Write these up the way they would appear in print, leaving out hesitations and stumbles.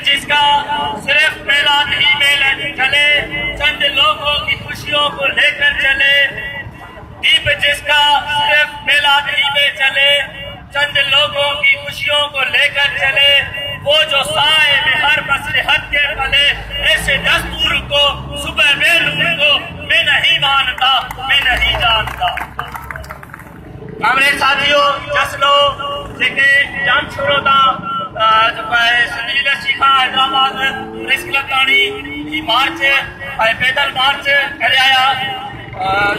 जिसका सिर्फ मेला नहीं मेला चले, चंद लोगों की खुशियों को लेकर चले। दीप जिसका सिर्फ मेला नहीं में चले, चंद लोगों की खुशियों को लेकर चले। वो जो साए में हर मसलहत के पले, ऐसे दस्तूर को सुबह बेलूर को मैं नहीं मानता, मैं नहीं जानता। हमारे साथियों जसलो जेके जाम छोड़ो था सिंधी यूनिवर्सिटी का हैदराबाद प्रेस क्लब ताणी मार्च पैदल मार्च करे आया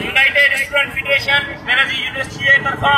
यूनाइटेड स्टूडेंट फेडरेशन वेनजी यूनिवर्सिटी के तरफा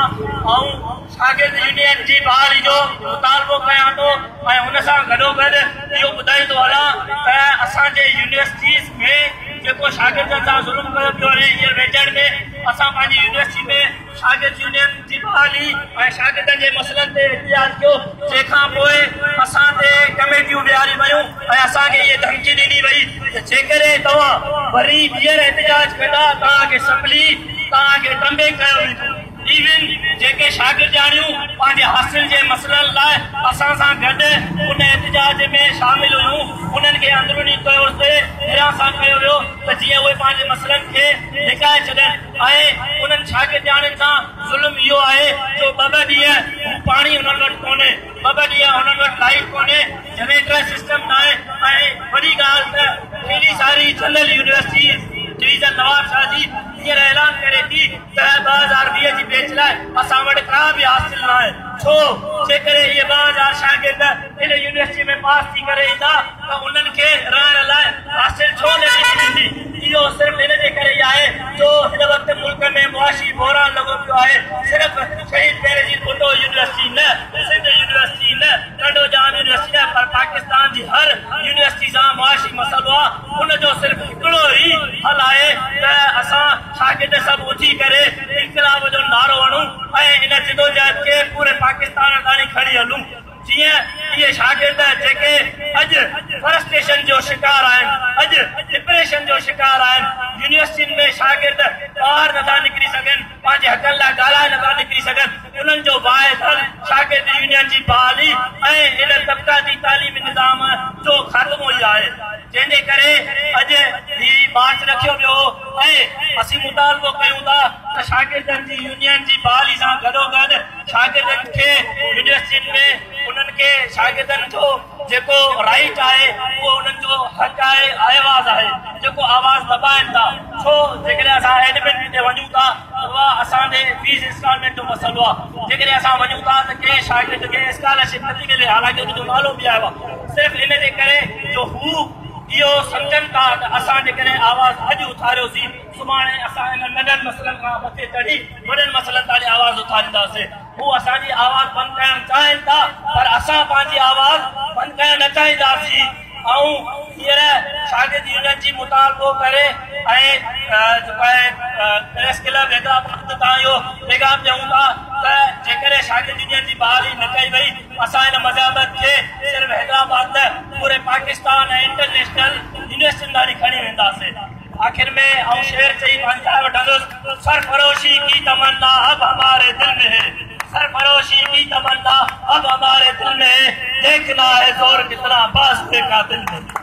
शागिर्द यूनियन जी बहाली जो मुतालबो कयां थो ऐं हुन सां गॾोगॾु इहो ॿुधाईंदो हलां त असांजे यूनिवर्सिटीज़ में जेको शागिर्दनि सां ज़ुल्म कयो पियो रहे हींअर वेझड़ में असां पंहिंजी यूनिवर्सिटी में शागिर्द यूनियन जी बहाली ऐं शागिर्दनि जे मसइलनि ते इतिहाद कयो। जंहिंखां पोइ असां ते कमेटियूं ॾियारी वयूं ऐं असांखे इहे धमकी ॾिनी वई त जेकॾहिं तव्हां वरी ॿीहर एहतजाज कंदा तव्हांखे सपली तव्हांखे टंबे कयो वेंदो। इवन जेके शागिर्दियाणियूं पंहिंजे हासिल जे मसइलनि लाइ असां सां गॾु उन एहतजाज में शामिल हुयूं, उन्हनि खे अंदरूनी तौर ते हिरासत कयो वियो त जीअं उहे पंहिंजे मसइलनि खे लिकाए छॾनि। ऐं उन्हनि शागिर्दियाणियुनि सां ज़ुल्म इहो आहे जो ॿ ॾींहं पाणी हुननि वटि कोन्हे, ॿ ॾींहं हुननि वटि लाइट कोन्हे, जनरेटर सिस्टम न आहे। ऐं वॾी ॻाल्हि त केॾी सारी general university division Nawab Shah ji हींअर ऐलान करे थी त 2020 जी बैच लाइ असां वटि का बि हासिल न आहे। छो जेकॾहिं इहे 2000 शागिर्द हिन यूनिवर्सिटी में पास थी करे ईंदा त उन्हनि खे रहण लाइ हासिल छो न थींदी? इहो सिर्फ़ु हिन जे करे ई आहे जो हिन वक़्तु मुल्क में मुआशी बहरान लॻो पियो आहे। सिर्फ़ु शहीद बेनज़ीर भुट्टो यूनिवर्सिटी न, सिंध यूनिवर्सिटी न, नंढो जाम यूनिवर्सिटी न, पर पाकिस्तान जी हर यूनिवर्सिटी सां मुआशी मसइलो आहे। उनजो सिर्फ़ु हिकिड़ो ई हल आहे त असां शागिर्द सभु उथी करे इन्क़िलाब जो नारो हणूं ऐं इन जिदोजहद खे पूरे पाकिस्तान ताईं खणी हलूं। जीअं इहे शागिर्द जेके अॼु फ्रस्ट्रेशन जो शिकार आहिनि, अॼु डिप्रेशन जो शिकार आहिनि, यूनिवर्सिटियुनि में शागिर्द ॿाहिरि नथा निकिरी सघनि, पंहिंजे हक़नि लाइ ॻाल्हाए नथा निकिरी सघनि। उन्हनि जो वाइदल शागिर्द यूनियन जी बहाली ऐं इन तबक़ाती तालीमी निज़ाम जो ख़ात्मो ई आहे। जंहिंजे करे अॼु ही मार्च रखियो वियो ऐं असीं मुतालबो कयूं था त शागिर्दनि जी यूनियन जी बहाली सां गॾोगॾु शागिर्दनि खे यूनिवर्सिटियुनि में उन्हनि खे शागिर्दनि जो जेको राइट आहे उहो उन्हनि जो हक़ आहे, आवाज़ आहे, जेको आवाज़ दॿाइनि था। छो जेकॾहिं असां एडमिट ते वञूं था उहा असांजे फीस इंस्टॉलमेंट जो मसइलो आहे। जेकॾहिं असां वञूं था त कंहिं शागिर्द खे स्कॉलरशिप नथी मिले, हालांकि उनजो नालो बि आयो आहे, सिर्फ़ु इन जे करे जो हू इहो सम्झनि था त असां जेकॾहिं आवाज़ अॼु उथारियोसीं सुभाणे असां इन नंढनि मसइलनि खां मथे चढ़ी वॾनि मसइलनि ताईं आवाज़ उथारींदासीं। हू असांजी आवाज़ बंदि करणु चाहिनि था पर असां पंहिंजी आवाज़ बंदि करणु न चाहींदासीं। ऐं हींअर शागिर्द यूनियन जी मुतालबो करे ऐं प्रेस क्लब हैदराबाद तां इहो पैगाम ॾियूं था त जेकॾहिं शागिर्द यूनियन जी बहाली न कई वई असां हिन मज़हबत खे सिर्फ़ु हैदराबाद न पूरे पाकिस्तान ऐं इंटरनेशनल यूनिवर्सिटियुनि ताईं खणी वेंदासीं। आखिर में आउं शेर चई पंहिंजा वठंदुसि, सरफरोशी की तमन्ना अब हमारे दिल में है, सरफरोशी की तमन्ना अब हमारे दिल में है, देखना है जोर कितना बास का दिल में।